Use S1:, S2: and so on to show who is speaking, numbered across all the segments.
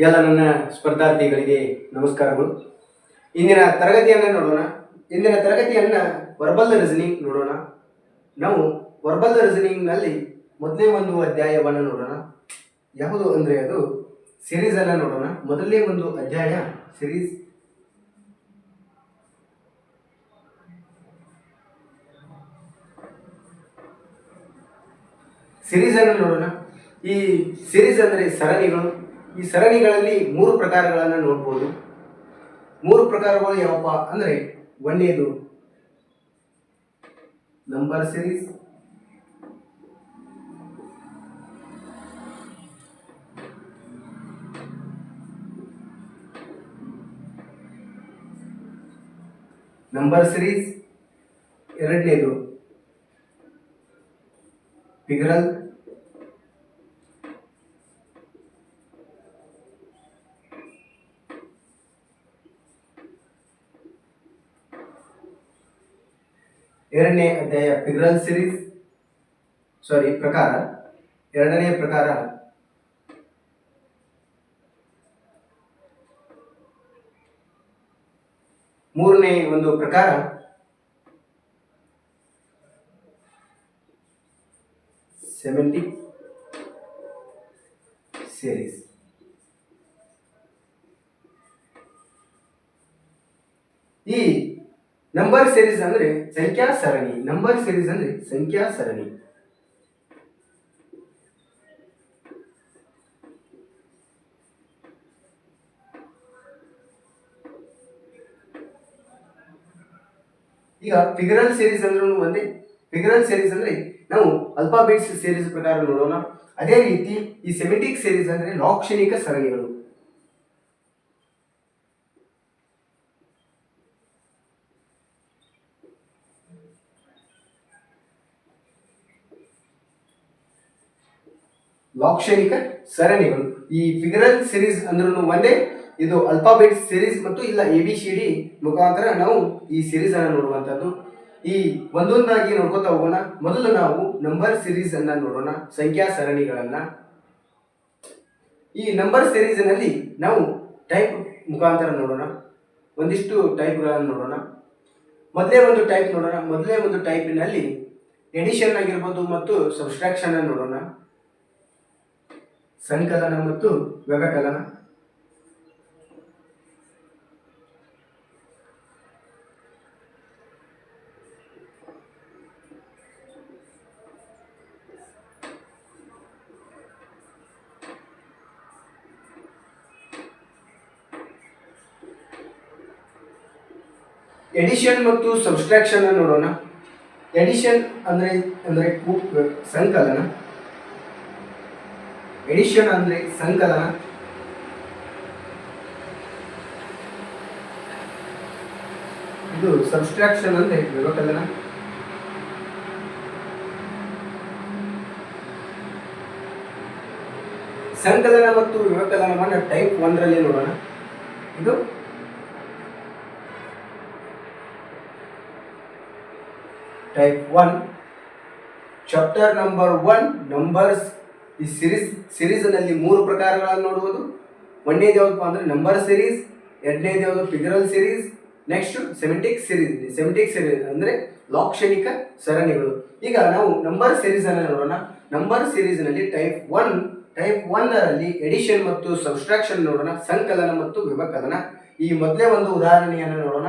S1: ಎಲ್ಲ ನನ್ನ ಸ್ಪರ್ಧಾರ್ಥಿಗಳಿಗೆ ನಮಸ್ಕಾರಗಳು. ಇಂದಿನ ತರಗತಿಯನ್ನು ನೋಡೋಣ. ಇಂದಿನ ತರಗತಿಯನ್ನು ವರ್ಬಲ್ ರೀಸನಿಂಗ್ ನೋಡೋಣ. ನಾವು ವರ್ಬಲ್ ರೀಸನಿಂಗ್ನಲ್ಲಿ ಮೊದಲೇ ಒಂದು ಅಧ್ಯಾಯವನ್ನು ನೋಡೋಣ. ಯಾವುದು ಅಂದರೆ ಅದು ಸಿರೀಸನ್ನು ನೋಡೋಣ. ಮೊದಲನೇ ಒಂದು ಅಧ್ಯಾಯ ಸಿರೀಸನ್ನು ನೋಡೋಣ. ಈ ಸಿರೀಸ್ ಅಂದರೆ ಸರಣಿಗಳು. ಈ ಸರಣಿಗಳಲ್ಲಿ 3 ಪ್ರಕಾರಗಳನ್ನು ನೋಡ್ಬೋದು. 3 ಪ್ರಕಾರಗಳು ಯಾವಪ್ಪ ಅಂದರೆ, ಒಂದನೇದು ನಂಬರ್ ಸಿರೀಸ್, ಎರಡನೇದು ಫಿಗರಲ್, ಎರಡನೇ ಅಧ್ಯಾಯ ಫಿಗರಲ್ ಸಿರೀಸ್ ಪ್ರಕಾರ. ಎರಡನೇ ಪ್ರಕಾರ ಮೂರನೇ ಒಂದು ಪ್ರಕಾರ ಸೆಮೆಂಟಿಕ್ ಸಿರೀಸ್. ಈ ನಂಬರ್ ಸಿರೀಸ್ ಅಂದ್ರೆ ಸಂಖ್ಯಾ ಸರಣಿ. ನಂಬರ್ ಸಿರೀಸ್ ಅಂದ್ರೆ ಸಂಖ್ಯಾ ಸರಣಿ. ಈಗ ಫಿಗರಲ್ ಸಿರೀಸ್ ಅಂದ್ರೂ ಒಂದೇ. ಫಿಗರಲ್ ಸಿರೀಸ್ ಅಂದ್ರೆ ನಾವು ಅಲ್ಫಾಬೆಟ್ಸ್ ಸಿರೀಸ್ ಪ್ರಕಾರ ನೋಡೋಣ. ಅದೇ ರೀತಿ ಈ ಸೆಮೆಟಿಕ್ ಸಿರೀಸ್ ಅಂದ್ರೆ ಲಾಕ್ಷಣಿಕ ಸರಣಿಗಳು. ಲಾಕ್ಷಣಿಕ ಸರಣಿಗಳು. ಈ ಫಿಗರಲ್ ಸಿರೀಸ್ ಅಂದ್ರೂ ಒಂದೇ. ಇದು ಅಲ್ಫಾಬೆಟ್ ಸಿರೀಸ್ ಮತ್ತು ಇಲ್ಲ ABCD ಮುಖಾಂತರ ನಾವು ಈ ಸಿರೀಸ್ ಅನ್ನು ನೋಡುವಂಥದ್ದು. ಈ ಒಂದೊಂದಾಗಿ ನೋಡ್ಕೊತಾ ಹೋಗೋಣ. ಮೊದಲು ನಾವು ನಂಬರ್ ಸಿರೀಸ್ ಅನ್ನ ನೋಡೋಣ, ಸಂಖ್ಯಾ ಸರಣಿಗಳನ್ನ. ಈ ನಂಬರ್ ಸಿರೀಸ್ ನಲ್ಲಿ ನಾವು ಟೈಪ್ ಮುಖಾಂತರ ನೋಡೋಣ. ಒಂದಿಷ್ಟು ಟೈಪ್ಗಳನ್ನು ನೋಡೋಣ. ಮೊದಲೇ ಒಂದು ಟೈಪಿನಲ್ಲಿ ಎಡಿಷನ್ ಆಗಿರ್ಬೋದು ಮತ್ತು ಸಬ್ಸ್ಟ್ರಾಕ್ಷನ್ ಅನ್ನು ನೋಡೋಣ. ಸಂಕಲನ ಮತ್ತು ವ್ಯವಕಲನ. ಎಡಿಷನ್ ಮತ್ತು ಸಬ್ಸ್ಟ್ರಾಕ್ಷನ್ ಅನ್ನು ನೋಡೋಣ. ಎಡಿಷನ್ ಅಂದ್ರೆ ಸಂಕಲನ. ಎಡಿಷನ್ ಅಂದ್ರೆ ಸಂಕಲನ. ಇದು ಸಬ್ಸ್ಟ್ರಾಕ್ಷನ್ ಅಂದ್ರೆ ವ್ಯವಕಲನ. ಸಂಕಲನ ಮತ್ತು ವ್ಯವಕಲನವನ್ನು ಟೈಪ್ 1 ರಲ್ಲಿ ನೋಡೋಣ. ಇದು ಟೈಪ್ 1, ಚಾಪ್ಟರ್ ನಂಬರ್ 1 ನಂಬರ್ಸ್. ಈ ಸಿರೀಸ್ ನಲ್ಲಿ 3 ಪ್ರಕಾರಗಳನ್ನು ನೋಡುವುದು. ಒಂದನೇದು ಯಾವ್ದಪ್ಪ ಅಂದ್ರೆ ನಂಬರ್ ಸಿರೀಸ್, ಎರಡನೇದು ಯಾವುದು ಫಿಗರಲ್ ಸಿರೀಸ್, ನೆಕ್ಸ್ಟ್ ಸೆಮೆಟಿಕ್ ಸಿರೀಸ್ ಅಂದ್ರೆ ಲಾಕ್ಷಣಿಕ ಸರಣಿಗಳು. ಈಗ ನಾವು ನಂಬರ್ ಸಿರೀಸ್ ಅನ್ನು ನೋಡೋಣ. ನಂಬರ್ ಸಿರೀಸ್ ನಲ್ಲಿ ಟೈಪ್ 1 ರಲ್ಲಿ ಎಡಿಷನ್ ಮತ್ತು ಸಬ್ಸ್ಟ್ರಾಕ್ಷನ್ ನೋಡೋಣ, ಸಂಕಲನ ಮತ್ತು ವ್ಯವಕಲನ. ಈ ಮೊದಲೇ ಒಂದು ಉದಾಹರಣೆಯನ್ನು ನೋಡೋಣ.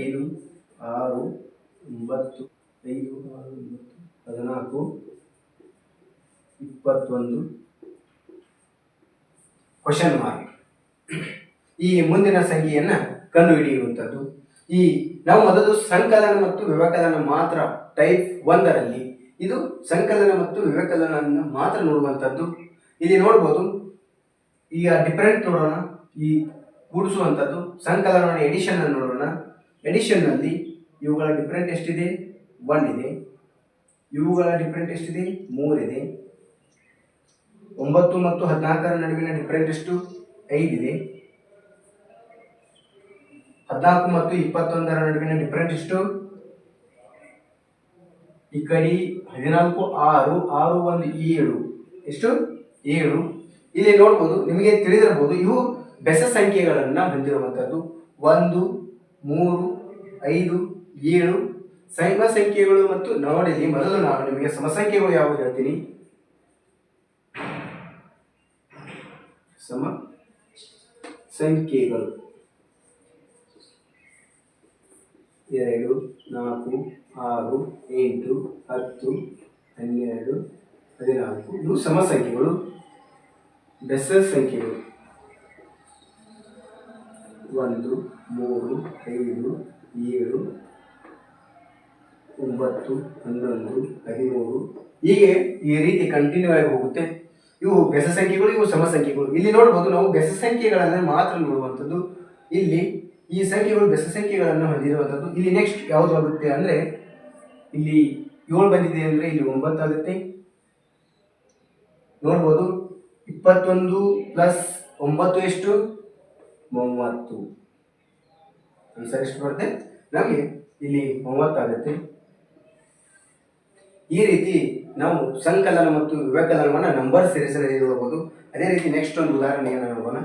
S1: ಐದು, 6, 9, 14, 21 ಕ್ವಶನ್ ಮಾರ್ಕ್. ಈ ಮುಂದಿನ ಸಂಖ್ಯೆಯನ್ನ ಕಂಡುಹಿಡಿಯುವಂಥದ್ದು. ಈ ನಾವು ಮೊದಲು ಸಂಕಲನ ಮತ್ತು ವ್ಯವಕಲನ ಮಾತ್ರ ಟೈಪ್ 1 ರಲ್ಲಿ. ಇದು ಸಂಕಲನ ಮತ್ತು ವ್ಯವಕಲನ ಮಾತ್ರ ನೋಡುವಂಥದ್ದು. ಇಲ್ಲಿ ನೋಡ್ಬೋದು. ಈಗ ಡಿಫರೆಂಟ್ ನೋಡೋಣ. ಈ ಕೂಡಿಸುವಂಥದ್ದು ಸಂಕಲನ ಎಡಿಷನ್ ಅನ್ನು ನೋಡೋಣ. ಎಡಿಷನ್ ನಲ್ಲಿ ಇವುಗಳ ಡಿಫರೆಂಟ್ ಎಷ್ಟಿದೆ? 1 ಇದೆ. ಇವುಗಳ ಡಿಫರೆಂಟ್ ಎಷ್ಟಿದೆ? 3 ಇದೆ. 9 ಮತ್ತು 14 ನಡುವಿನ ಡಿಫರೆಂಟ್ ಎಷ್ಟು? 5 ಇದೆ. 14 ಮತ್ತು 21ರ ನಡುವಿನ ಡಿಫರೆಂಟ್ ಎಷ್ಟು? ಈ ಕಡೆ 14 6 6 1 7 ಎಷ್ಟು? 7. ಇಲ್ಲಿ ನೋಡ್ಬೋದು, ನಿಮಗೆ ತಿಳಿದಿರಬಹುದು ಇವು ಬೆಸ ಸಂಖ್ಯೆಗಳನ್ನು ಹೊಂದಿರುವಂಥದ್ದು. 1 3 5 7 ಸಮ ಸಂಖ್ಯೆಗಳು. ಮತ್ತು ನೋಡಿ, ಮೊದಲು ನಾನು ನಿಮಗೆ ಸಮ ಸಂಖ್ಯೆಗಳು ಯಾವುದು ಹೇಳ್ತೀನಿ. ಸಮ ಸಂಖ್ಯೆಗಳು 2 4 6 8 10 12 14 ಇವು ಸಮ ಸಂಖ್ಯೆಗಳು. ಬೆಸ ಸಂಖ್ಯೆಗಳು 1 3 5 7 9 11 13 ಹೀಗೆ ಈ ರೀತಿ ಕಂಟಿನ್ಯೂ ಆಗಿ ಹೋಗುತ್ತೆ. ಇವು ಬೆಸ ಸಂಖ್ಯೆಗಳು, ಇವು ಸಮ ಸಂಖ್ಯೆಗಳು. ಇಲ್ಲಿ ನೋಡ್ಬೋದು, ನಾವು ಬೆಸ ಸಂಖ್ಯೆಗಳನ್ನು ಮಾತ್ರ ನೋಡುವಂಥದ್ದು. ಇಲ್ಲಿ ಈ ಸಂಖ್ಯೆಗಳು ಬೆಸ ಸಂಖ್ಯೆಗಳನ್ನು ಹೊಂದಿರುವಂಥದ್ದು. ಇಲ್ಲಿ ನೆಕ್ಸ್ಟ್ ಯಾವುದು ಆಗುತ್ತೆ ಅಂದರೆ, ಇಲ್ಲಿ 7 ಬಂದಿದೆ ಅಂದರೆ ಇಲ್ಲಿ 9 ಆಗುತ್ತೆ. ನೋಡ್ಬೋದು, 21 ಪ್ಲಸ್ 9 ಎಷ್ಟು? 30. ಆನ್ಸರ್ ಎಷ್ಟು ಬರುತ್ತೆ ನಮಗೆ? ಇಲ್ಲಿ 30 ಆಗುತ್ತೆ. ಈ ರೀತಿ ನಾವು ಸಂಕಲನ ಮತ್ತು ವ್ಯವಕಲನವನ್ನು ನಂಬರ್ ಸೀರೀಸ್ನಲ್ಲಿ ನೋಡಬಹುದು. ಅದೇ ರೀತಿ ನೆಕ್ಸ್ಟ್ ಒಂದು ಉದಾಹರಣೆಯನ್ನು ನೋಡೋಣ.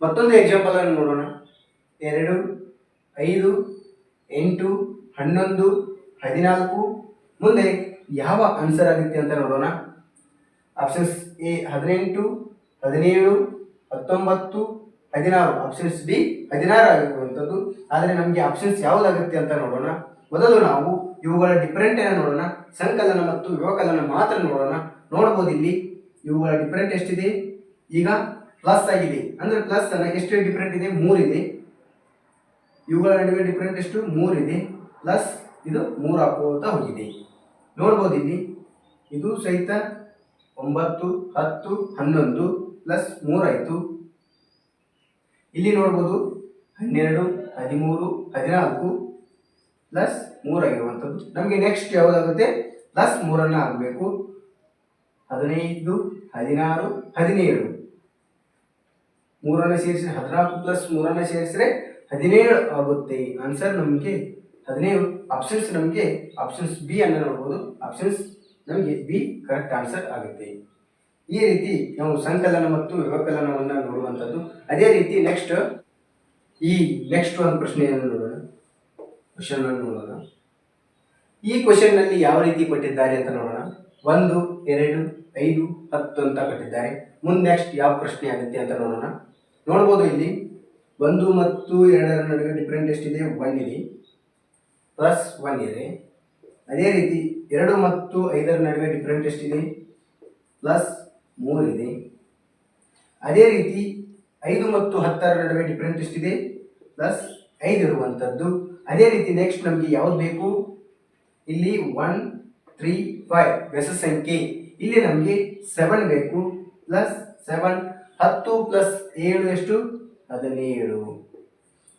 S1: ಮತ್ತೊಂದು ಎಕ್ಸಾಂಪಲ್ ಅನ್ನು ನೋಡೋಣ. 2 5 8 11 14 ಮುಂದೆ ಯಾವ ಆನ್ಸರ್ ಆಗುತ್ತೆ ಅಂತ ನೋಡೋಣ. ಆಪ್ಷನ್ಸ್ ಎ 18 17 19 16, ಆಪ್ಷನ್ಸ್ ಬಿ 16 ಆಗಿರುವಂಥದ್ದು. ಆದರೆ ನಮಗೆ ಆಪ್ಷನ್ಸ್ ಯಾವುದಾಗುತ್ತೆ ಅಂತ ನೋಡೋಣ. ಮೊದಲು ನಾವು ಇವುಗಳ ಡಿಫರೆಂಟ್ ಅನ್ನು ನೋಡೋಣ. ಸಂಕಲನ ಮತ್ತು ವ್ಯವಕಲನ ಮಾತ್ರ ನೋಡೋಣ. ನೋಡ್ಬೋದು, ಇಲ್ಲಿ ಇವುಗಳ ಡಿಫರೆಂಟ್ ಎಷ್ಟಿದೆ? ಈಗ ಪ್ಲಸ್ ಆಗಿದೆ ಅಂದರೆ ಪ್ಲಸ್ ಅನ್ನ ಎಷ್ಟು ಡಿಫರೆಂಟ್ ಇದೆ? 3 ಇದೆ. ಇವುಗಳ ನಡುವೆ ಡಿಫರೆಂಟ್ ಎಷ್ಟು? 3 ಇದೆ. ಪ್ಲಸ್ ಇದು 3 ಹಾಕೋತಾ ಹೋಗಿದೆ. ನೋಡ್ಬೋದು, ಇಲ್ಲಿ ಇದು ಸಹಿತ 9 10 11 ಪ್ಲಸ್ 3 ಆಯಿತು. ಇಲ್ಲಿ ನೋಡ್ಬೋದು 12 13 14 ಪ್ಲಸ್ 3 ಆಗಿರುವಂಥದ್ದು. ನಮಗೆ ನೆಕ್ಸ್ಟ್ ಯಾವುದಾಗುತ್ತೆ? ಪ್ಲಸ್ 3 ಆಗಬೇಕು. 15 16 17 3 ಸೇರಿಸಿ 14 ಪ್ಲಸ್ 3 ಸೇರಿಸಿದ್ರೆ 17 ಆಗುತ್ತೆ. ಆನ್ಸರ್ ನಮಗೆ 17. ಆಪ್ಷನ್ಸ್ ನಮಗೆ ಆಪ್ಷನ್ಸ್ ಬಿ ಅನ್ನು ನೋಡ್ಬೋದು. ಆಪ್ಷನ್ಸ್ ನಮಗೆ ಬಿ ಕರೆಕ್ಟ್ ಆನ್ಸರ್ ಆಗುತ್ತೆ. ಈ ರೀತಿ ನಾವು ಸಂಕಲನ ಮತ್ತು ವ್ಯವಕಲನವನ್ನು ನೋಡುವಂಥದ್ದು. ಅದೇ ರೀತಿ ನೆಕ್ಸ್ಟ್ ಒಂದು ಪ್ರಶ್ನೆಯನ್ನು ನೋಡೋಣ. ಕ್ವಶನ್ ಅನ್ನು ನೋಡೋಣ. ಈ ಕ್ವಶನ್ ನಲ್ಲಿ ಯಾವ ರೀತಿ ಕೊಟ್ಟಿದ್ದಾರೆ ಅಂತ ನೋಡೋಣ. 1 2 5 10 ಅಂತ ಕೊಟ್ಟಿದ್ದಾರೆ. ಮುಂದೆ ನೆಕ್ಸ್ಟ್ ಯಾವ ಪ್ರಶ್ನೆ ಆಗುತ್ತೆ ಅಂತ ನೋಡೋಣ. ನೋಡ್ಬೋದು, ಇಲ್ಲಿ 1 ಮತ್ತು 2ರ ನಡುವೆ ಡಿಫರೆಂಟ್ ಎಷ್ಟಿದೆ? 1 ಇದೆ. ಪ್ಲಸ್ 1 ಇದೆ. ಅದೇ ರೀತಿ 2 ಮತ್ತು 5ರ ನಡುವೆ ಡಿಫರೆಂಟ್ ಎಷ್ಟಿದೆ? ಪ್ಲಸ್ 3 ಇದೆ. ಅದೇ ರೀತಿ 5 ಮತ್ತು 10ರ ನಡುವೆ ಡಿಫರೆಂಟ್ ಎಷ್ಟಿದೆ? ಪ್ಲಸ್ 5 ಇರುವಂಥದ್ದು. ಅದೇ ರೀತಿ ನೆಕ್ಸ್ಟ್ ನಮಗೆ ಯಾವ್ದು ಬೇಕು? ಇಲ್ಲಿ 1 3 5 ಬೆಸ ಸಂಖ್ಯೆ. ಇಲ್ಲಿ ನಮಗೆ 7 ಬೇಕು. ಪ್ಲಸ್ 7 10 ಪ್ಲಸ್ 7 ಎಷ್ಟು? 17.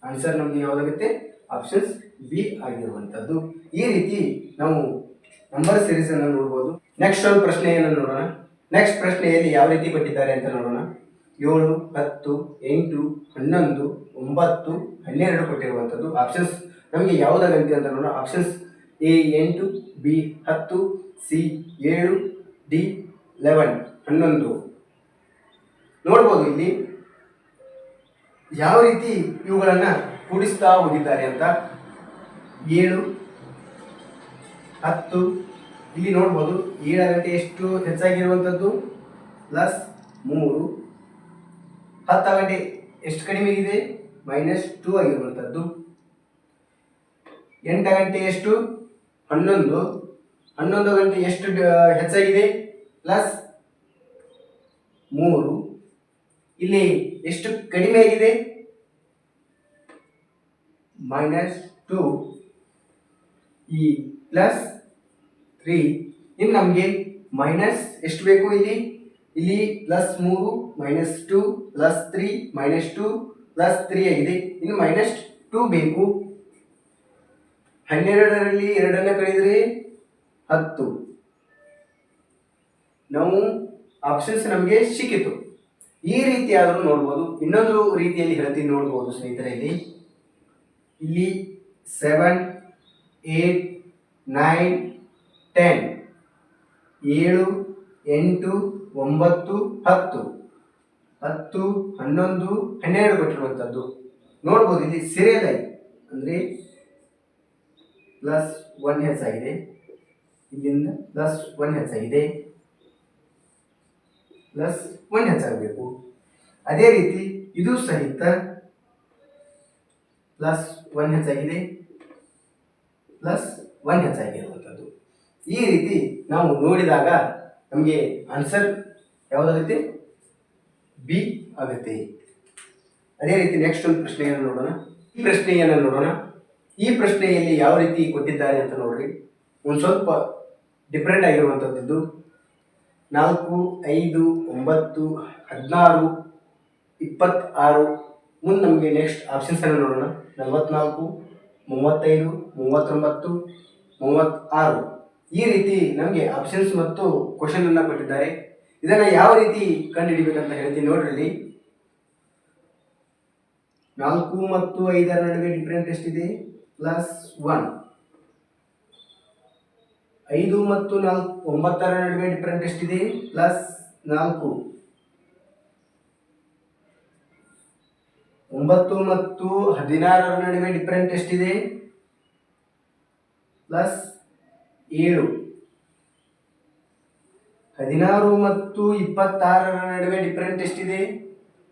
S1: ಆನ್ಸರ್ ನಮಗೆ ಯಾವುದಾಗುತ್ತೆ? ಆಪ್ಷನ್ಸ್ ಬಿ ಆಗಿರುವಂಥದ್ದು. ಈ ರೀತಿ ನಾವು ನಂಬರ್ ಸೀರೀಸ್ ಅನ್ನು ನೋಡ್ಬೋದು. ನೆಕ್ಸ್ಟ್ ಒಂದು ಪ್ರಶ್ನೆಯನ್ನು ನೋಡೋಣ. ನೆಕ್ಸ್ಟ್ ಪ್ರಶ್ನೆಯಲ್ಲಿ ಯಾವ ರೀತಿ ಕೊಟ್ಟಿದ್ದಾರೆ ಅಂತ ನೋಡೋಣ. 7 10 8 11 9 12 ಕೊಟ್ಟಿರುವಂಥದ್ದು. ಆಪ್ಷನ್ಸ್ ನಮಗೆ ಯಾವುದಾಗುತ್ತೆ ಅಂತ ನೋಡೋಣ. Options A 8 B 10 C 7 D 11 11. ನೋಡ್ಬೋದು, ಇಲ್ಲಿ ಯಾವ ರೀತಿ ಇವುಗಳನ್ನು ಕೂಡಿಸ್ತಾ ಹೋಗಿದ್ದಾರೆ ಅಂತ. 7 10 ಇಲ್ಲಿ ನೋಡ್ಬೋದು, 7 ಗಂಟೆ ಎಷ್ಟು ಹೆಚ್ಚಾಗಿರುವಂಥದ್ದು? ಪ್ಲಸ್ 3. 10 ಗಂಟೆ ಎಷ್ಟು ಕಡಿಮೆ ಇದೆ? -2 ಆಗಿರುವಂಥದ್ದು. 8 ಗಂಟೆ ಎಷ್ಟು? 11. 11 ಗಂಟೆ ಎಷ್ಟು ಹೆಚ್ಚಾಗಿದೆ? ಪ್ಲಸ್ 3. ಇಲ್ಲಿ ಎಷ್ಟು ಕಡಿಮೆ ಆಗಿದೆ? -2. ಈ ಪ್ಲಸ್ 3. ಇನ್ನು ನಮಗೆ ಮೈನಸ್ ಎಷ್ಟು ಬೇಕು? ಇಲ್ಲಿ ಪ್ಲಸ್ 3 -2 ಪ್ಲಸ್ 3 -2 ಪ್ಲಸ್ 3 ಆಗಿದೆ. ಇನ್ನು -2 ಬೇಕು. 12ರಲ್ಲಿ 2 ಕಳೆದರೆ 10. ನಾವು ಆಪ್ಷನ್ಸ್ ನಮಗೆ ಸಿಕ್ಕಿತು. ಈ ರೀತಿ ಆದರೂ ನೋಡ್ಬೋದು. ಇನ್ನೊಂದು ರೀತಿಯಲ್ಲಿ ಹೇಳ್ತೀನಿ, ನೋಡ್ಬೋದು ಸ್ನೇಹಿತರೆ. ಇಲ್ಲಿ ಇಲ್ಲಿ 7, 8, 9, 10, 7, 8, 9, 10, 10, 11, 12 ಕೊಟ್ಟಿರುವಂಥದ್ದು ನೋಡ್ಬೋದು. ಇಲ್ಲಿ ಸೀರಿಯಲ್ ಆಗಿ ಅಂದರೆ +1 ಹೆಚ್ಚಾಗಿದೆ, ಇಲ್ಲಿಂದ +1 ಹೆಚ್ಚಾಗಿದೆ, +1 ಹೆಚ್ಚಾಗಬೇಕು. ಅದೇ ರೀತಿ ಇದು ಸಹಿತ +1 ಹೆಚ್ಚಾಗಿದೆ, +1 ಹೆಚ್ಚಾಗಿರುವಂಥದ್ದು. ಈ ರೀತಿ ನಾವು ನೋಡಿದಾಗ ನಮಗೆ ಆನ್ಸರ್ ಯಾವುದಾಗುತ್ತೆ? ಬಿ ಆಗುತ್ತೆ. ಅದೇ ರೀತಿ ನೆಕ್ಸ್ಟ್ ಒಂದು ಪ್ರಶ್ನೆಯನ್ನು ನೋಡೋಣ. ಈ ಪ್ರಶ್ನೆಯಲ್ಲಿ ಯಾವ ರೀತಿ ಕೊಟ್ಟಿದ್ದಾರೆ ಅಂತ ನೋಡ್ರಿ. ಒಂದು ಸ್ವಲ್ಪ ಡಿಫ್ರೆಂಟ್ ಆಗಿರುವಂಥದ್ದು. 4, 5, 9, 16, 26 ಮುಂದೆ ನಮಗೆ ನೆಕ್ಸ್ಟ್ ಆಪ್ಷನ್ಸ್ ಅನ್ನು ನೋಡೋಣ. 44, 35, 39, 36 ಈ ರೀತಿ ನಮಗೆ ಆಪ್ಷನ್ಸ್ ಮತ್ತು ಕ್ವಶನ್ ಅನ್ನ ಕೊಟ್ಟಿದ್ದಾರೆ. ಇದನ್ನ ಯಾವ ರೀತಿ ಕಂಡುಹಿಡಿಬೇಕಂತ ಹೇಳ್ತೀನಿ ನೋಡ್ರಿ. ಇಲ್ಲಿ 4 ಮತ್ತು 5 ನಡುವೆ ಡಿಫರೆಂಟ್ ಎಷ್ಟಿದೆ? +1. 5 ಮತ್ತು 9 ನಡುವೆ ಡಿಫರೆಂಟ್ ಎಷ್ಟಿದೆ? +4. 9 ಮತ್ತು 16 ನಡುವೆ ಡಿಫರೆಂಟ್ ಎಷ್ಟಿದೆ? +7. 16 ಮತ್ತು 26 ನಡುವೆ ಡಿಫರೆಂಟ್ ಎಷ್ಟಿದೆ?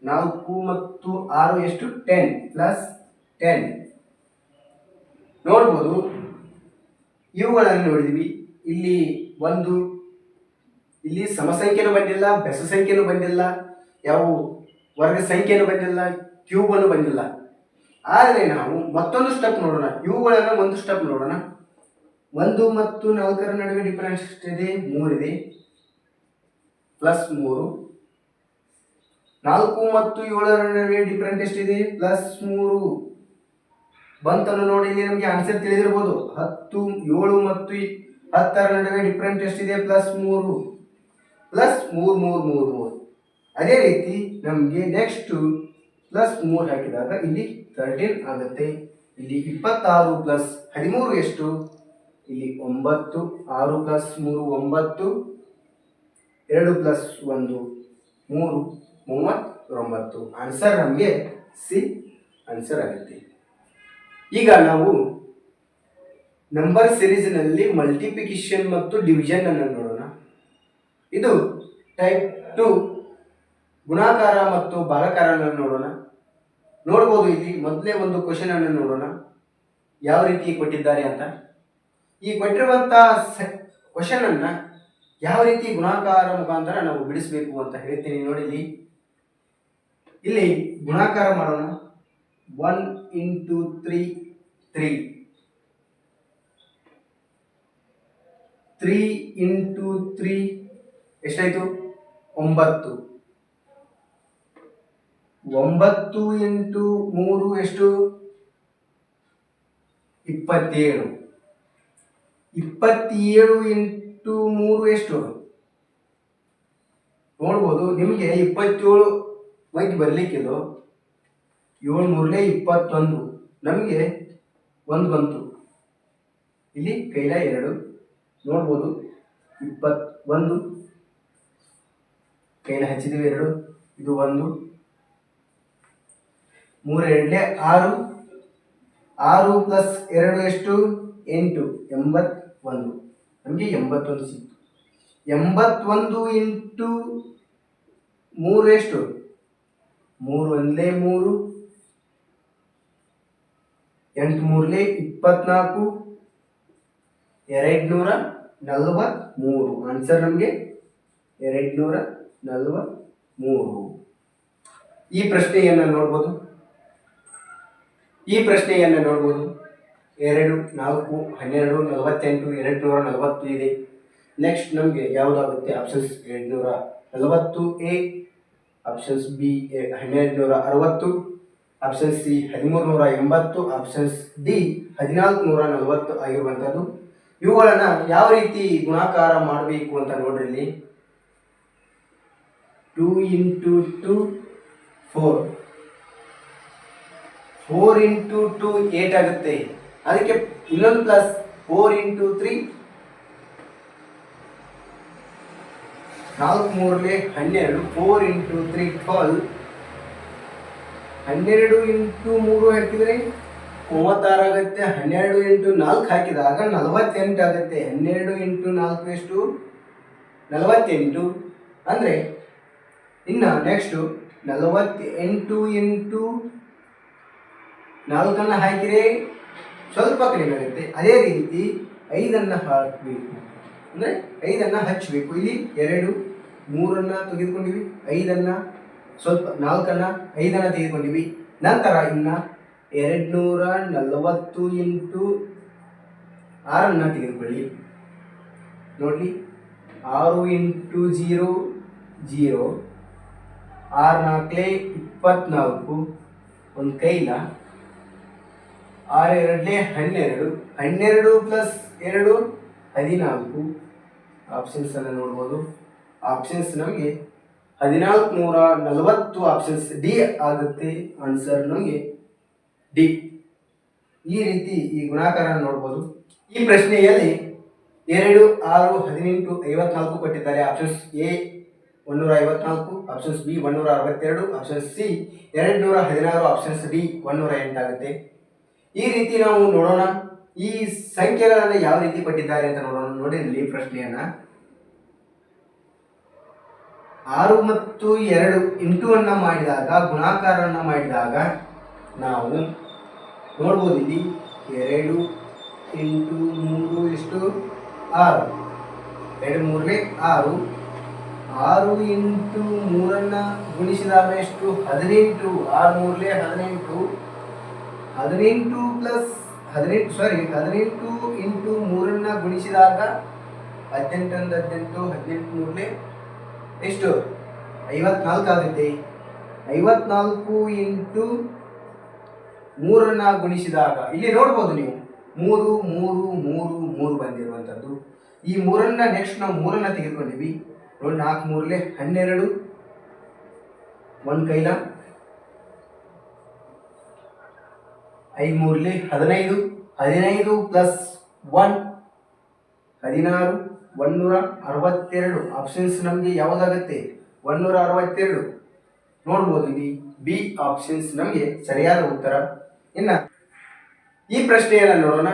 S1: 4 ಮತ್ತು 6 ಎಷ್ಟು? 10 +10 ನೋಡ್ಬೋದು. ಇವುಗಳನ್ನು ನೋಡಿದ್ವಿ. ಇಲ್ಲಿ ಇಲ್ಲಿ ಸಮಸಂಖ್ಯೆನೂ ಬಂದಿಲ್ಲ, ಬೆಸ ಸಂಖ್ಯೆನೂ ಬಂದಿಲ್ಲ, ಯಾವ ವರ್ಗ ಸಂಖ್ಯೆನೂ ಬಂದಿಲ್ಲ, ಕ್ಯೂಬ್ ಅನ್ನು ಬಂದಿಲ್ಲ. ಆದರೆ ನಾವು ಮತ್ತೊಂದು ಸ್ಟೆಪ್ ನೋಡೋಣ. ಇವುಗಳನ್ನು ಒಂದು ಸ್ಟೆಪ್ ನೋಡೋಣ. 1 ಮತ್ತು 4 ನಡುವೆ ಡಿಫರೆನ್ಸ್ ಎಷ್ಟಿದೆ? 3 ಇದೆ, +3. 4 ಮತ್ತು 7 ನಡುವೆ ಡಿಫರೆಂಟ್ ಎಷ್ಟಿದೆ? +3 ಬಂತನ್ನು ನೋಡಿ. ಇಲ್ಲಿ ನಮಗೆ ಆನ್ಸರ್ ತಿಳಿದಿರ್ಬೋದು. 10, 7 ಮತ್ತು 10 ನಡುವೆ ಡಿಫರೆಂಟ್ ಎಷ್ಟಿದೆ? +3 +3. ಅದೇ ರೀತಿ ನಮಗೆ ನೆಕ್ಸ್ಟ್ +3 ಹಾಕಿದಾಗ ಇಲ್ಲಿ 13 ಆಗುತ್ತೆ. ಇಲ್ಲಿ 26 +13 ಎಷ್ಟು? ಇಲ್ಲಿ 9. 6 + 3 9, 2 + 1 3, 39. ಆನ್ಸರ್ ನಮಗೆ ಸಿ ಆನ್ಸರ್ ಆಗುತ್ತೆ. ಈಗ ನಾವು ನಂಬರ್ ಸಿರೀಸ್ನಲ್ಲಿ ಮಲ್ಟಿಪ್ಲಿಕೇಶನ್ ಮತ್ತು ಡಿವಿಷನ್ ಅನ್ನು ನೋಡೋಣ. ಇದು ಟೈಪ್ 2 ಗುಣಾಕಾರ ಮತ್ತು ಭಾಗಾಕಾರ ನೋಡೋಣ. ನೋಡ್ಬೋದು. ಇಲ್ಲಿ ಮೊದಲೇ ಒಂದು ಕ್ವಶನ್ ಅನ್ನು ನೋಡೋಣ ಯಾವ ರೀತಿ ಕೊಟ್ಟಿದ್ದಾರೆ ಅಂತ. ಈ ಕೊಟ್ಟಿರುವಂತಹ ಕ್ವಶನ್ ಅನ್ನ ಯಾವ ರೀತಿ ಗುಣಾಕಾರ ಮುಖಾಂತರ ನಾವು ಬಿಡಿಸಬೇಕು ಅಂತ ಹೇಳ್ತೀನಿ ನೋಡಿ. ಇಲ್ಲಿ ಗುಣಾಕಾರ ಮಾಡೋಣ. 1 × 3 3, 3 × 3 ಎಷ್ಟಾಯ್ತು? 9. 9 × 3 ಎಷ್ಟು? 27. 27 × 3 ಎಷ್ಟು? ನೋಡ್ಬೋದು. ನಿಮಗೆ 27 ವೈಟ್ ಬರ್ಲಿಕ್ಕಿಲ್ಲ. 7 3 21. ನಮಗೆ 1 ಬಂತು. ಇಲ್ಲಿ ಕೈಲ 2 ನೋಡ್ಬೋದು. 21 ಕೈಲ ಹಚ್ಚಿದೀವಿ 2. ಇದು 1. 3 2 6. 6 + 2 ಎಷ್ಟು? 8. 81. ನಮಗೆ 81 ಸಿಕ್ತು. 81 × 3 ಎಷ್ಟು? 3 1 3, 8 3 24, 243. ಆನ್ಸರ್ ನಮಗೆ 243. ಈ ಪ್ರಶ್ನೆಯನ್ನು ನೋಡ್ಬೋದು. 2, 4, 12, 48, 240 ಇದೆ. ನೆಕ್ಸ್ಟ್ ನಮಗೆ ಯಾವುದಾಗುತ್ತೆ? Options 240 A, options B 1260, option C 1380, options D 1440 ಆಗಿರುವಂಥದ್ದು. ಇವುಗಳನ್ನು ಯಾವ ರೀತಿ ಗುಣಾಕಾರ ಮಾಡಬೇಕು ಅಂತ ನೋಡ್ರಿ. ಇಲ್ಲಿ 2 × 2 4, 4 ಇಂಟು 2 8 ಆಗುತ್ತೆ. ಅದಕ್ಕೆ ಇನ್ನೊಂದು ಪ್ಲಸ್ 4 ಇಂಟು 3 4 3 12 4 ಇಂಟು 3 12 12 ಇಂಟು 3 ಹಾಕಿದರೆ 36 ಆಗುತ್ತೆ. 12 ಇಂಟು 4 ಹಾಕಿದಾಗ 48 ಆಗುತ್ತೆ. 12 ಇಂಟು 4 ಎಷ್ಟು? 48. ಅಂದರೆ ಇನ್ನು ನೆಕ್ಸ್ಟು 48 ಇಂಟು 4 ಹಾಕಿದರೆ ಸ್ವಲ್ಪ ಕಡಿಮೆ ಆಗುತ್ತೆ. ಅದೇ ರೀತಿ 5 ಹಾಕಬೇಕು, ಅಂದರೆ 5 ಹಚ್ಚಬೇಕು. ಇಲ್ಲಿ 2 3 ತೆಗೆದುಕೊಂಡಿವಿ, 5 ಸ್ವಲ್ಪ 4 5 ತೆಗೆದುಕೊಂಡಿವಿ. ನಂತರ ಇನ್ನು 240 ಇಂಟು 6 ತೆಗೆದುಕೊಳ್ಳಿ. ನೋಡಿ 6 ಇಂಟು 0 0, 6 4 24, ಒಂದು ಕೈಲ 6 2 12, 12 ಪ್ಲಸ್ 2 14. ಆಪ್ಷನ್ಸನ್ನು ನೋಡ್ಬೋದು. ಆಪ್ಷನ್ಸ್ ನಮಗೆ 1440 ಆಪ್ಷನ್ಸ್ ಡಿ ಆಗುತ್ತೆ. ಆನ್ಸರ್ ನಮಗೆ ಡಿ. ಈ ರೀತಿ ಈ ಗುಣಾಕಾರ ನೋಡ್ಬೋದು. ಈ ಪ್ರಶ್ನೆಯಲ್ಲಿ 2 6 18 54 ಕೊಟ್ಟಿದ್ದಾರೆ. Options A 154, options B 162, options C 216, options D 108 ಆಗುತ್ತೆ. ಈ ರೀತಿ ನಾವು ನೋಡೋಣ. ಈ ಸಂಖ್ಯೆಗಳನ್ನು ಯಾವ ರೀತಿ ಕೊಟ್ಟಿದ್ದಾರೆ ಅಂತ ನೋಡೋಣ. ನೋಡಿ ಇಲ್ಲಿ ಪ್ರಶ್ನೆಯನ್ನ 6 ಮತ್ತು 2 ಇಂಟುವನ್ನು ಮಾಡಿದಾಗ, ಗುಣಾಕಾರವನ್ನು ಮಾಡಿದಾಗ ನಾವು ನೋಡ್ಬೋದು. ಇಲ್ಲಿ 2 ಇಂಟು 3 ಎಷ್ಟು? 6. 2 3 6. 6 ಇಂಟು 3 ಗುಣಿಸಿದಾಗ ಎಷ್ಟು? 18. 6 3 18. 18 ಪ್ಲಸ್ 18 ಇಂಟು 3 ಗುಣಿಸಿದಾಗ 18 18 18 3 ಎಷ್ಟು? 54 ಆಗುತ್ತೆ. 54 ಇಂಟು 3 ಗುಣಿಸಿದಾಗ ಇಲ್ಲಿ ನೋಡ್ಬೋದು ನೀವು 3 3 3 3 ಬಂದಿರುವಂಥದ್ದು. ಈ 3 ನೆಕ್ಸ್ಟ್ ನಾವು 3 ತೆಗೆದುಕೊಂಡಿವಿ. ನೋಡಿ 4 3 12, ಒಂದು ಕೈಲ 5 3 15, 15 ಪ್ಲಸ್ 1 16, 162. ಆಪ್ಷನ್ಸ್ ನಮಗೆ ಯಾವುದಾಗುತ್ತೆ? 162 ನೋಡ್ಬೋದು. ಇಲ್ಲಿ ಬಿ ಆಪ್ಷನ್ಸ್ ನಮಗೆ ಸರಿಯಾದ ಉತ್ತರ. ಇನ್ನು ಈ ಪ್ರಶ್ನೆಯನ್ನು ನೋಡೋಣ.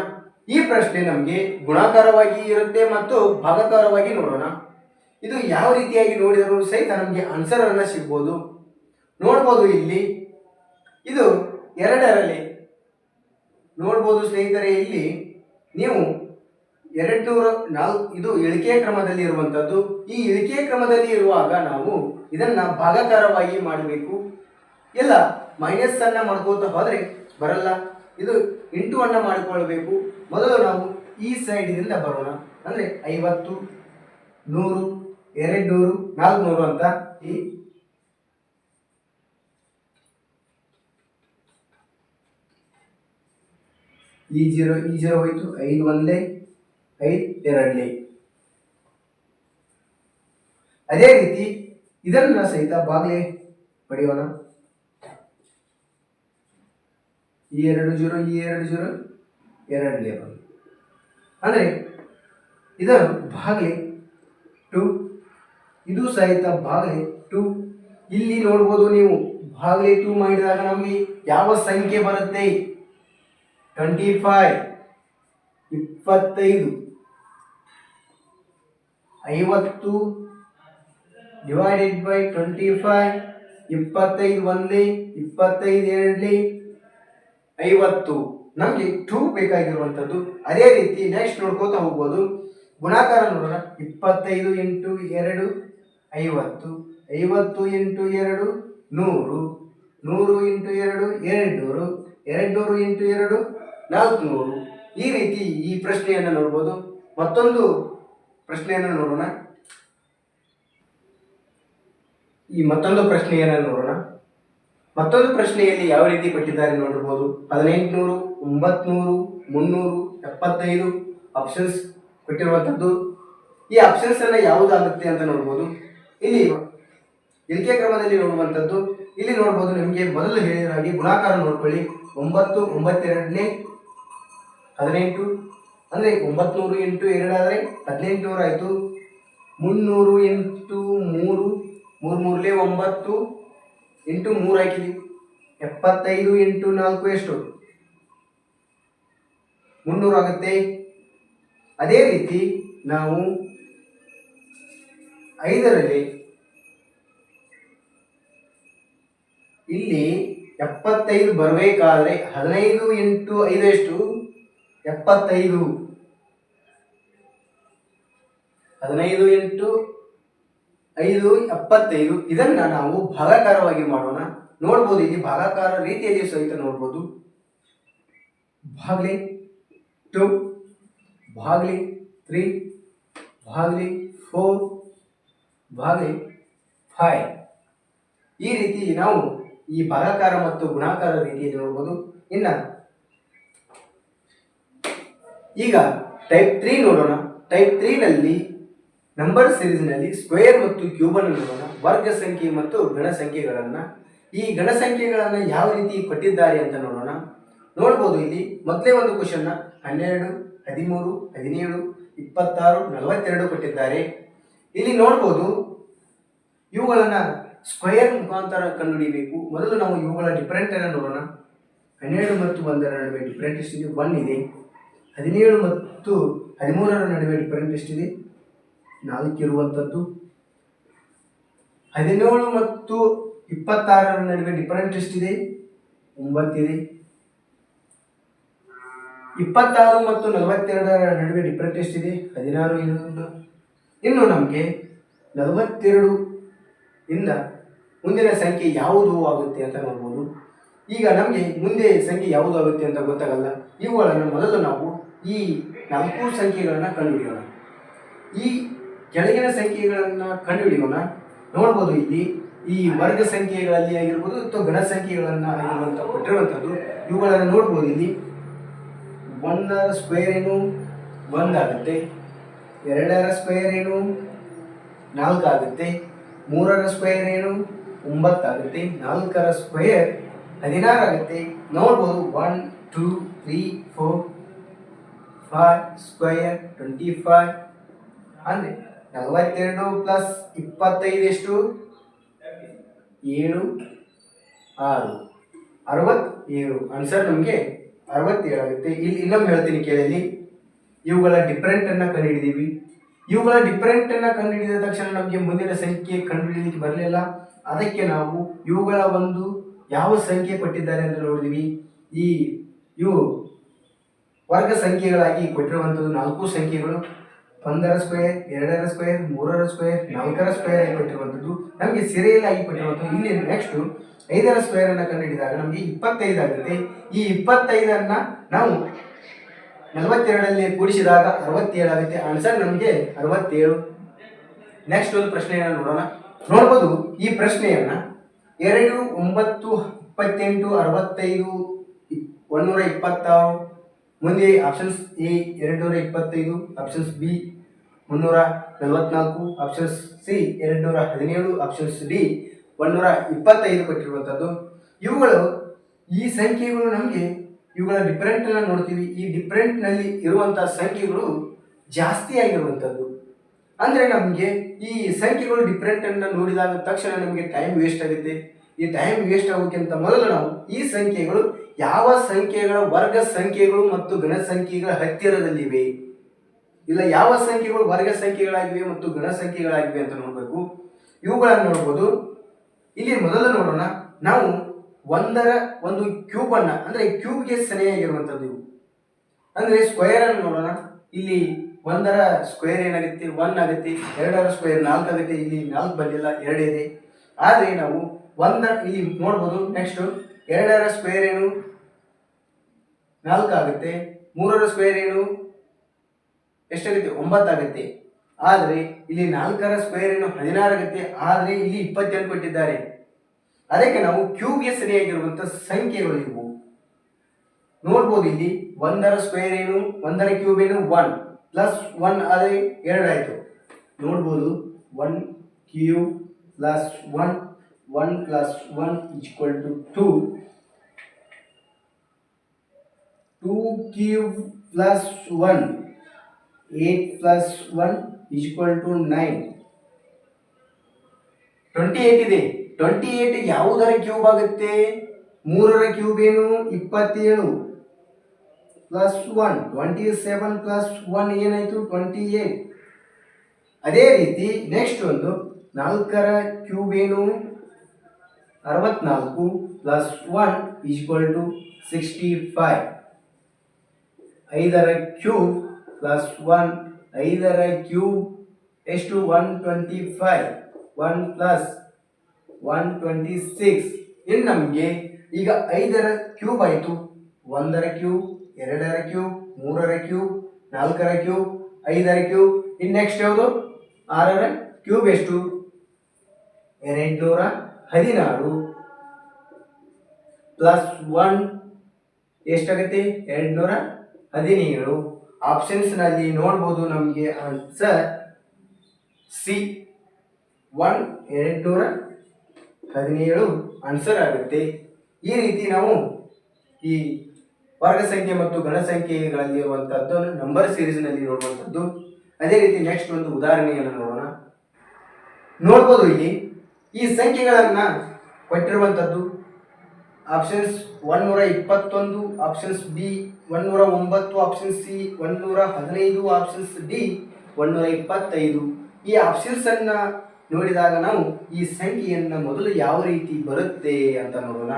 S1: ಈ ಪ್ರಶ್ನೆ ನಮಗೆ ಗುಣಾಕಾರವಾಗಿ ಇರುತ್ತೆ ಮತ್ತು ಭಾಗಾಕಾರವಾಗಿ ನೋಡೋಣ. ಇದು ಯಾವ ರೀತಿಯಾಗಿ ನೋಡಿದರೂ ಸಹಿತ ನಮಗೆ ಆನ್ಸರ್ ಅನ್ನ ಸಿಗ್ಬೋದು. ನೋಡ್ಬೋದು ಇಲ್ಲಿ ಇದು 2ರಲ್ಲಿ ನೋಡ್ಬೋದು ಸ್ನೇಹಿತರೆ. ಇಲ್ಲಿ ನೀವು 204 ಇದು ಇಳಿಕೆ ಕ್ರಮದಲ್ಲಿ ಇರುವಂಥದ್ದು. ಈ ಇಳಿಕೆ ಕ್ರಮದಲ್ಲಿ ಇರುವಾಗ ನಾವು ಇದನ್ನ ಭಾಗಾಕಾರವಾಗಿ ಮಾಡಬೇಕು. ಎಲ್ಲ ಮೈನಸ್ ಅನ್ನ ಮಾಡ್ಕೋತಾ ಹೋದರೆ ಬರಲ್ಲ. ಇದು ಇಂಟು ಅನ್ನ ಮಾಡಿಕೊಳ್ಬೇಕು. ಮೊದಲು ನಾವು ಈ ಸೈಡಿನಿಂದ ಬರೋಣ. ಅಂದರೆ 50 100 200 400 ಅಂತ ಈ 0 ಹೋಯ್ತು. 5 1 5 2. ಅದೇ ರೀತಿ ಇದನ್ನ ಸಹಿತ ಬಾಗ್ಲೆ ಪಡೆಯೋಣ. ಈ 2 0 ಈ 2 0 2 ಬಂದು ಅಂದರೆ ಇದನ್ನು ಬಾಗ್ಲೆ 2, ಇದು ಸಹಿತ ಬಾಗ್ಲೆ 2. ಇಲ್ಲಿ ನೋಡ್ಬೋದು ನೀವು ಬಾಗ್ಲೆ 2 ಮಾಡಿದಾಗ ನಮಗೆ ಯಾವ ಸಂಖ್ಯೆ ಬರುತ್ತೆ? 25 25 50 ಡಿವೈಡೆಡ್ ಬೈ 25. 25 1 25 2 50 ನಮಗೆ 2 ಬೇಕಾಗಿರುವಂಥದ್ದು. ಅದೇ ರೀತಿ ನೆಕ್ಸ್ಟ್ ನೋಡ್ಕೋತಾ ಹೋಗ್ಬೋದು. ಗುಣಾಕಾರ ನೋಡೋಣ. 25 ಇಂಟು 2 50, 50 ಇಂಟು 2 100, 100 ಇಂಟು 2 200, 200 ಇಂಟು 2 400. ಈ ರೀತಿ ಈ ಪ್ರಶ್ನೆಯನ್ನು ನೋಡ್ಬೋದು. ಮತ್ತೊಂದು ಪ್ರಶ್ನೆಯನ್ನು ನೋಡೋಣ. ಮತ್ತೊಂದು ಪ್ರಶ್ನೆಯಲ್ಲಿ ಯಾವ ರೀತಿ ಕೊಟ್ಟಿದ್ದಾರೆ ನೋಡಬಹುದು. 1800, 900, 375 ಆಪ್ಷನ್ಸ್ ಕೊಟ್ಟಿರುವಂಥದ್ದು. ಈ ಆಪ್ಷನ್ಸ್ ಅನ್ನ ಯಾವುದಾಗುತ್ತೆ ಅಂತ ನೋಡ್ಬೋದು. ಇಲ್ಲಿ ಇಳಿಕೆ ಕ್ರಮದಲ್ಲಿ ನೋಡುವಂಥದ್ದು ಇಲ್ಲಿ ನೋಡ್ಬೋದು ನಿಮಗೆ ಮೊದಲು ಹೇಳಿದ ಹಾಗೆ ಗುಣಾಕಾರ ನೋಡ್ಕೊಳ್ಳಿ. 9 9 18 ಅಂದರೆ 900 ಇಂಟು 2 ಆದರೆ 1800 ಆಯಿತು. 300 ಇಂಟು 3 3 9 ಇಂಟು 3 ಹಾಕಿದ್ವಿ. 75 ಇಂಟು 4 ಎಷ್ಟು? 300 ಆಗುತ್ತೆ. ಅದೇ ರೀತಿ ನಾವು 5ರಲ್ಲಿ ಇಲ್ಲಿ 75 ಬರಬೇಕಾದ್ರೆ 15 ಇಂಟು 5 ಎಷ್ಟು? 75. 15 ಇಂಟು 5 75. ಇದನ್ನ ನಾವು ಭಾಗಾಕಾರವಾಗಿ ಮಾಡೋಣ. ನೋಡ್ಬೋದು ಇಲ್ಲಿ ಭಾಗಾಕಾರ ರೀತಿಯಲ್ಲಿ ಸಹಿತ ನೋಡ್ಬೋದು. ಭಾಗಲಿ 2 ಭಾಗಲಿ 3 ಭಾಗಲಿ 4 ಭಾಗಲಿ 5. ಈ ರೀತಿ ನಾವು ಈ ಭಾಗಾಕಾರ ಮತ್ತು ಗುಣಾಕಾರ ರೀತಿಯಲ್ಲಿ ನೋಡ್ಬೋದು. ಇನ್ನು ಈಗ ಟೈಪ್ 3 ನೋಡೋಣ. ಟೈಪ್ 3ನಲ್ಲಿ ನಂಬರ್ ಸೀರೀಸ್ನಲ್ಲಿ ಸ್ಕ್ವೇರ್ ಮತ್ತು ಕ್ಯೂಬ್ ಅನ್ನು ನೋಡೋಣ. ವರ್ಗ ಸಂಖ್ಯೆ ಮತ್ತು ಗಣ ಸಂಖ್ಯೆಗಳನ್ನು, ಈ ಗಣ ಸಂಖ್ಯೆಗಳನ್ನು ಯಾವ ರೀತಿ ಕೊಟ್ಟಿದ್ದಾರೆ ಅಂತ ನೋಡೋಣ. ನೋಡ್ಬೋದು ಇಲ್ಲಿ ಮೊದಲೇ ಒಂದು ಕ್ವಶನ್ನ 12 13 17 26 42 ಕೊಟ್ಟಿದ್ದಾರೆ. ಇಲ್ಲಿ ನೋಡ್ಬೋದು ಇವುಗಳನ್ನು ಸ್ಕ್ವೇರ್ ಮುಖಾಂತರ ಕಂಡುಹಿಡಿಯಬೇಕು. ಮೊದಲು ನಾವು ಇವುಗಳ ಡಿಫರೆಂಟ್ ಅನ್ನು ನೋಡೋಣ. 12 ಮತ್ತು 1ರ ನಡುವೆ ಡಿಫರೆಂಟ್ ಎಷ್ಟಿದೆ? 1 ಇದೆ. 17 ಮತ್ತು 13ರ ನಡುವೆ ಡಿಫರೆಂಟ್ ಎಷ್ಟಿದೆ? 4 ಇರುವಂಥದ್ದು. 17 ಮತ್ತು 26ರ ನಡುವೆ ಡಿಫರೆಂಟ್ ಎಷ್ಟಿದೆ? 9 ಇದೆ. 26 ಮತ್ತು 42ರ ನಡುವೆ ಡಿಫರೆಂಟ್ ಎಷ್ಟಿದೆ? 16 ಇರುವುದು. ಇನ್ನು ನಮಗೆ 42 ಇಂದ ಮುಂದಿನ ಸಂಖ್ಯೆ ಯಾವುದು ಆಗುತ್ತೆ ಅಂತ ನೋಡ್ಬೋದು. ಈಗ ನಮಗೆ ಮುಂದೆ ಸಂಖ್ಯೆ ಯಾವುದು ಆಗುತ್ತೆ ಅಂತ ಗೊತ್ತಾಗಲ್ಲ. ಇವುಗಳನ್ನು ಮೊದಲು ನಾವು ಈ 4 ಸಂಖ್ಯೆಗಳನ್ನು ಕಂಡುಹಿಡಿಯೋಣ. ಈ ಕೆಳಗಿನ ಸಂಖ್ಯೆಗಳನ್ನು ಕಂಡುಹಿಡಿಯೋಣ. ನೋಡ್ಬೋದು ಇಲ್ಲಿ ಈ ವರ್ಗ ಸಂಖ್ಯೆಗಳಲ್ಲಿ ಆಗಿರ್ಬೋದು ಅಥವಾ ಗಣ ಸಂಖ್ಯೆಗಳನ್ನು ಆಗಿರುವಂಥ ಕೊಟ್ಟಿರುವಂಥದ್ದು. ಇವುಗಳನ್ನು ನೋಡ್ಬೋದು ಇಲ್ಲಿ 1ರ ಸ್ಕ್ವೇರ್ ಏನು? 1 ಆಗುತ್ತೆ. 2ರ ಸ್ಕ್ವೇರ್ ಏನು? 4 ಆಗುತ್ತೆ. 3ರ ಸ್ಕ್ವೇರ್ ಏನು? 9 ಆಗುತ್ತೆ. 4ರ ಸ್ಕ್ವೇರ್ 16 ಆಗುತ್ತೆ. ನೋಡ್ಬೋದು 1 2 3 4 5 ಸ್ಕ್ವೇರ್ 25 ಅಂದರೆ 42 ಪ್ಲಸ್ 25 ಎಷ್ಟು? 7 6 67. ಆನ್ಸರ್ ನಮಗೆ 67 ಆಗುತ್ತೆ. ಇಲ್ಲಿ ಇನ್ನೊಮ್ಮೆ ಹೇಳ್ತೀನಿ ಕೇಳಿ. ಇವುಗಳ ಡಿಫರೆಂಟನ್ನು ಕಂಡುಹಿಡಿದೀವಿ. ಇವುಗಳ ಡಿಫರೆಂಟನ್ನು ಕಂಡುಹಿಡಿದ ತಕ್ಷಣ ನಮಗೆ ಮುಂದಿನ ಸಂಖ್ಯೆ ಕಂಡುಹಿಡಿಯಲಿಕ್ಕೆ ಬರಲಿಲ್ಲ. ಅದಕ್ಕೆ ನಾವು ಇವುಗಳ ಒಂದು ಯಾವ ಸಂಖ್ಯೆ ಕೊಟ್ಟಿದ್ದಾರೆ ಅಂತ ನೋಡಿದ್ವಿ. ಇವು ವರ್ಗ ಸಂಖ್ಯೆಗಳಾಗಿ ಕೊಟ್ಟಿರುವಂಥದ್ದು 4 ಸಂಖ್ಯೆಗಳು. 1ರ ಸ್ಕ್ವೇರ್ 2ರ ಸ್ಕ್ವೇರ್ 3ರ ಸ್ಕ್ವೇರ್ 4ರ ಸ್ಕ್ವೇರ್ ಆಗಿ ಕೊಟ್ಟಿರುವಂಥದ್ದು ನಮಗೆ ಸೀರಿಯಲ್ ಆಗಿ ಕೊಟ್ಟಿರುವಂಥದ್ದು. ಇಲ್ಲಿ ನೆಕ್ಸ್ಟ್ 5ರ ಸ್ಕ್ವೇರ್ ಅನ್ನು ಕಂಡುಹಿಡಿದಾಗ ನಮಗೆ 25 ಆಗುತ್ತೆ. ಈ 25ಅನ್ನು ನಾವು 42ರಲ್ಲಿ ಕೂಡಿಸಿದಾಗ 67 ಆಗುತ್ತೆ. ಆನ್ಸರ್ ನಮಗೆ 67. ನೆಕ್ಸ್ಟ್ ಒಂದು ಪ್ರಶ್ನೆಯನ್ನು ನೋಡೋಣ. ನೋಡ್ಬೋದು ಈ ಪ್ರಶ್ನೆಯನ್ನ 2 9 28 65 126. ಮುಂದೆ options A 225, options B 344, options C 217, options D 125 ಕೊಟ್ಟಿರುವಂಥದ್ದು. ಇವುಗಳು ಈ ಸಂಖ್ಯೆಗಳು ನಮಗೆ ಇವುಗಳ ಡಿಫರೆಂಟನ್ನು ನೋಡ್ತೀವಿ. ಈ ಡಿಫರೆಂಟ್ನಲ್ಲಿ ಇರುವಂಥ ಸಂಖ್ಯೆಗಳು ಜಾಸ್ತಿ ಆಗಿರುವಂಥದ್ದು. ಅಂದರೆ ನಮಗೆ ಈ ಸಂಖ್ಯೆಗಳು ಡಿಫರೆಂಟನ್ನು ನೋಡಿದಾಗ ತಕ್ಷಣ ನಮಗೆ ಟೈಮ್ ವೇಸ್ಟ್ ಆಗುತ್ತೆ. ಈ ಟೈಮ್ ವೇಸ್ಟ್ ಆಗೋಕ್ಕಿಂತ ಮೊದಲು ನಾವು ಈ ಸಂಖ್ಯೆಗಳು ಯಾವ ಸಂಖ್ಯೆಗಳ ವರ್ಗ ಸಂಖ್ಯೆಗಳು ಮತ್ತು ಗಣ ಸಂಖ್ಯೆಗಳ ಹತ್ತಿರದಲ್ಲಿವೆ, ಇಲ್ಲ ಯಾವ ಸಂಖ್ಯೆಗಳು ವರ್ಗ ಸಂಖ್ಯೆಗಳಾಗಿವೆ ಮತ್ತು ಗಣ ಸಂಖ್ಯೆಗಳಾಗಿವೆ ಅಂತ ನೋಡಬೇಕು. ಇವುಗಳನ್ನು ನೋಡ್ಬೋದು. ಇಲ್ಲಿ ಮೊದಲು ನೋಡೋಣ ನಾವು 1ರ ಒಂದು ಕ್ಯೂಬ್ ಅನ್ನ, ಅಂದರೆ ಕ್ಯೂಬ್ಗೆ ಸರಿಯಾಗಿರುವಂಥದ್ದು ಇವು. ಅಂದರೆ ಸ್ಕ್ವೇರ್ ಅನ್ನು ನೋಡೋಣ. ಇಲ್ಲಿ 1ರ ಸ್ಕ್ವೇರ್ ಏನಾಗುತ್ತೆ? 1 ಆಗುತ್ತೆ. 2ರ ಸ್ಕ್ವೇರ್ 4 ಆಗುತ್ತೆ. ಇಲ್ಲಿ 4 ಬಂದಿಲ್ಲ, 2 ಇದೆ. ಆದರೆ ನಾವು ಇಲ್ಲಿ ನೋಡ್ಬೋದು. ನೆಕ್ಸ್ಟ್ 2ರ ಸ್ಕ್ವೇರ್ ಏನು? 4 ಆಗುತ್ತೆ. 3ರ ಸ್ಕ್ವೇರ್ ಏನು? ಎಷ್ಟಾಗುತ್ತೆ? 9 ಆಗುತ್ತೆ. ಆದರೆ ಇಲ್ಲಿ 4ರ ಸ್ಕ್ವೇರ್ ಏನು? 16 ಆಗುತ್ತೆ. ಆದರೆ ಇಲ್ಲಿ 28 ಕೊಟ್ಟಿದ್ದಾರೆ. ಅದಕ್ಕೆ ನಾವು ಕ್ಯೂಬ್ಗೆ ಸರಿಯಾಗಿರುವಂಥ ಸಂಖ್ಯೆಗಳು ಇವು. ನೋಡ್ಬೋದು ಇಲ್ಲಿ 1ರ ಸ್ಕ್ವೇರ್ ಏನು? 1ರ ಕ್ಯೂಬ್ ಏನು? 1 ಪ್ಲಸ್ 1 ಆದರೆ 2 ಆಯಿತು. ನೋಡ್ಬೋದು 1 cube plus 1 1 plus 1 is equal to 2. 2 cube plus 1, 8 plus 1 is equal to 9. 28 ಇದೆ. 28 ಯಾವುದರ ಕ್ಯೂಬ್ ಆಗುತ್ತೆ? 3ರ ಕ್ಯೂಬ್ ಏನು? 27 ಪ್ಲಸ್ 1, 27 ಪ್ಲಸ್ 1 ಏನಾಯಿತು? 28. ಅದೇ ರೀತಿ ನೆಕ್ಸ್ಟ್ ಒಂದು 4ರ ಕ್ಯೂಬ್ ಏನು? 64 ಪ್ಲಸ್ 1 is equal to 65. 5ರ ಕ್ಯೂಬ್ ಪ್ಲಸ್ 1, 5ರ ಕ್ಯೂಬ್ ಎಷ್ಟು? 125. 1 ಪ್ಲಸ್ 126. ಇನ್ನು ನಮಗೆ ಈಗ 5ರ ಕ್ಯೂಬ್ ಆಯಿತು. 1ರ ಕ್ಯೂಬ್, 2ರ ಕ್ಯೂಬ್, 3ರ ಕ್ಯೂಬ್, 4ರ ಕ್ಯೂಬ್, 5ರ ಕ್ಯೂಬ್. ಇನ್ನು ನೆಕ್ಸ್ಟ್ ಯಾವುದು? 6ರ ಕ್ಯೂಬ್ ಎಷ್ಟು? 216 ಪ್ಲಸ್ 1 ಎಷ್ಟಾಗುತ್ತೆ? 217. ಆಪ್ಷನ್ಸ್ನಲ್ಲಿ ನೋಡ್ಬೋದು ನಮಗೆ ಆನ್ಸರ್ ಸಿ 217 ಆನ್ಸರ್ ಆಗುತ್ತೆ. ಈ ರೀತಿ ನಾವು ಈ ವರ್ಗ ಸಂಖ್ಯೆ ಮತ್ತು ಗಣ ಸಂಖ್ಯೆಗಳಲ್ಲಿ ಇರುವಂತಹದ್ದು ನಂಬರ್ ಸೀರೀಸ್ನಲ್ಲಿ ನೋಡುವಂಥದ್ದು. ಅದೇ ರೀತಿ ನೆಕ್ಸ್ಟ್ ಒಂದು ಉದಾಹರಣೆಯನ್ನು ನೋಡ್ಬೋದು. ಇಲ್ಲಿ ಈ ಸಂಖ್ಯೆಗಳನ್ನು ಕೊಟ್ಟಿರುವಂಥದ್ದು options 121, options B 109, option C 115, options D 125. ಈ ಆಪ್ಷನ್ಸ್ ಅನ್ನ ನೋಡಿದಾಗ ನಾವು ಈ ಸಂಖ್ಯೆಯನ್ನು ಮೊದಲು ಯಾವ ರೀತಿ ಬರುತ್ತೆ ಅಂತ ನೋಡೋಣ.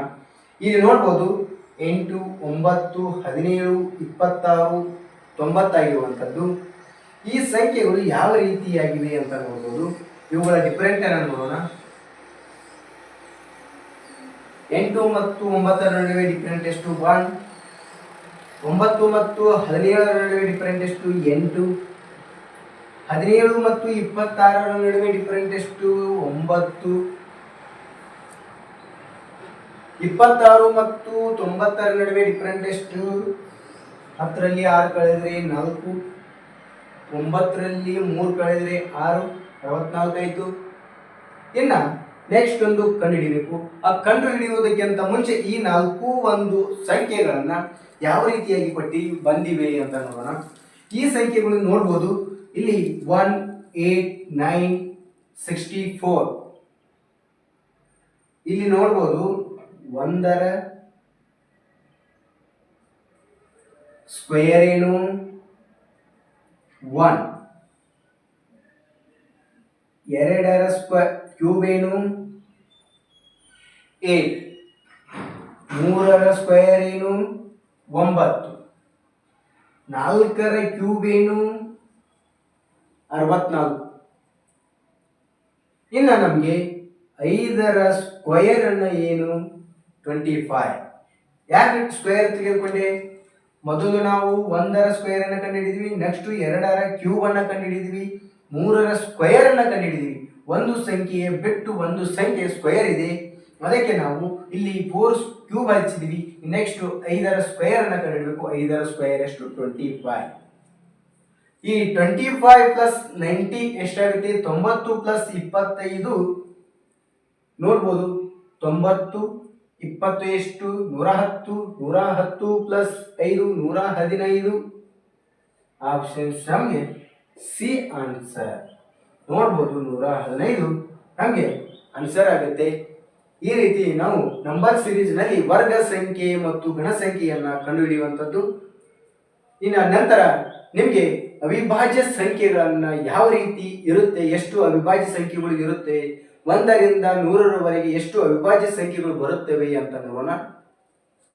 S1: ಇಲ್ಲಿ ನೋಡ್ಬೋದು 8, 9, 17, 26, 90 ಆಗಿರುವಂಥದ್ದು. ಈ ಸಂಖ್ಯೆಗಳು ಯಾವ ರೀತಿಯಾಗಿವೆ ಅಂತ ನೋಡ್ಬೋದು. ಇವುಗಳ ಡಿಫರೆಂಟ್ ಅನ್ನು ನೋಡೋಣ. 8 ಮತ್ತು 9ರ ನಡುವೆ ಡಿಫರೆಂಟ್ ಎಷ್ಟು? 1. 9 ಮತ್ತು 17ರ ನಡುವೆ ಡಿಫರೆಂಟ್ ಎಷ್ಟು? 8. 17 ಮತ್ತು 26ರ ನಡುವೆ ಡಿಫರೆಂಟ್ ಎಷ್ಟು? 9. 26 ಮತ್ತು 90ರ ನಡುವೆ ಡಿಫರೆಂಟ್ ಎಷ್ಟು? 10ರಲ್ಲಿ 6 ಕಳೆದ್ರೆ 4, 9ರಲ್ಲಿ 3 ಕಳೆದ್ರೆ 6, 64 ಆಯಿತು. ಇನ್ನು ನೆಕ್ಸ್ಟ್ ಒಂದು ಕಂಡುಹಿಡಿಯಬೇಕು. ಆ ಕಂಡು ಹಿಡಿಯುವುದಕ್ಕಿಂತ ಮುಂಚೆ ಈ 4 ಒಂದು ಸಂಖ್ಯೆಗಳನ್ನು ಯಾವ ರೀತಿಯಾಗಿ ಪಟ್ಟಿ ಬಂದಿವೆ ಅಂತ ನೋಡೋಣ. ಈ ಸಂಖ್ಯೆಗಳು ನೋಡ್ಬೋದು. ಇಲ್ಲಿ 1, 8, 9, 64. ಇಲ್ಲಿ ನೋಡ್ಬೋದು 1ರ ಸ್ಕ್ವೇರ್ ಏನು? 1. 2ರ ಸ್ಕ್ವೇರ್ ಕ್ಯೂಬ್ ಏನು? 8. 3ರ ಸ್ಕ್ವೇರ್ ಏನು? 9. 4ರ ಕ್ಯೂಬ್ ಏನು? 64. ಇನ್ನು ನಮಗೆ 5ರ ಸ್ಕ್ವೇರ್ ಅನ್ನ ಏನು? 25. ಯಾಕೆ ಸ್ಕ್ವೇರ್ ತೆಗೆದುಕೊಂಡೆ? ಮೊದಲು ನಾವು 1ರ ಸ್ಕ್ವೇರ್ ಅನ್ನು ಕಂಡುಹಿಡಿದ್ವಿ, ನೆಕ್ಸ್ಟ್ 2ರ ಕ್ಯೂಬ್ ಅನ್ನು ಕಂಡುಹಿಡಿದ್ವಿ, 3ರ ಸ್ಕ್ವೇರ್ ಅನ್ನು ಕಂಡುಹಿಡಿದ್ವಿ. ಒಂದು ಸಂಖ್ಯೆ ಬಿಟ್ಟು ಒಂದು ಸಂಖ್ಯೆ ಸ್ಕ್ವೇರ್ ಇದೆ, ಅದಕ್ಕೆ ನಾವು ಇಲ್ಲಿ 4 ಕ್ಯೂಬ್ ಹಚ್ಚಿದ್ವಿ. ನೆಕ್ಸ್ಟ್ 5ರ ಸ್ಕ್ವೇರ್ ಅನ್ನು ಕಂಡುಹಿಡಬೇಕು. 5ರ ಸ್ಕ್ವೇರ್ ಎಷ್ಟು? 25. ಈ 25 ಪ್ಲಸ್ 90 ಎಷ್ಟಾಗುತ್ತೆ? 90 ಪ್ಲಸ್ 25 ನೋಡ್ಬೋದು. 90, 20 ಎಷ್ಟು? 110. 110 ಪ್ಲಸ್ 5 115. ಆಪ್ಷನ್ಸ್ ನಮಗೆ ಸಿ ಆನ್ಸರ್ ನೋಡ್ಬೋದು. 115 ನಮಗೆ ಆನ್ಸರ್ ಆಗುತ್ತೆ. ಈ ರೀತಿ ನಾವು ನಂಬರ್ ಸೀರೀಸ್ನಲ್ಲಿ ವರ್ಗ ಸಂಖ್ಯೆ ಮತ್ತು ಗಣ ಸಂಖ್ಯೆಯನ್ನು ಕಂಡುಹಿಡಿಯುವಂಥದ್ದು. ಇನ್ನು ನಂತರ ನಿಮಗೆ ಅವಿಭಾಜ್ಯ ಸಂಖ್ಯೆಗಳನ್ನು ಯಾವ ರೀತಿ ಇರುತ್ತೆ, ಎಷ್ಟು ಅವಿಭಾಜ್ಯ ಸಂಖ್ಯೆಗಳು ಇರುತ್ತೆ, 1ರಿಂದ 100ರವರೆಗೆ ಎಷ್ಟು ಅವಿಭಾಜ್ಯ ಸಂಖ್ಯೆಗಳು ಬರುತ್ತವೆ ಅಂತ ನೋಡೋಣ.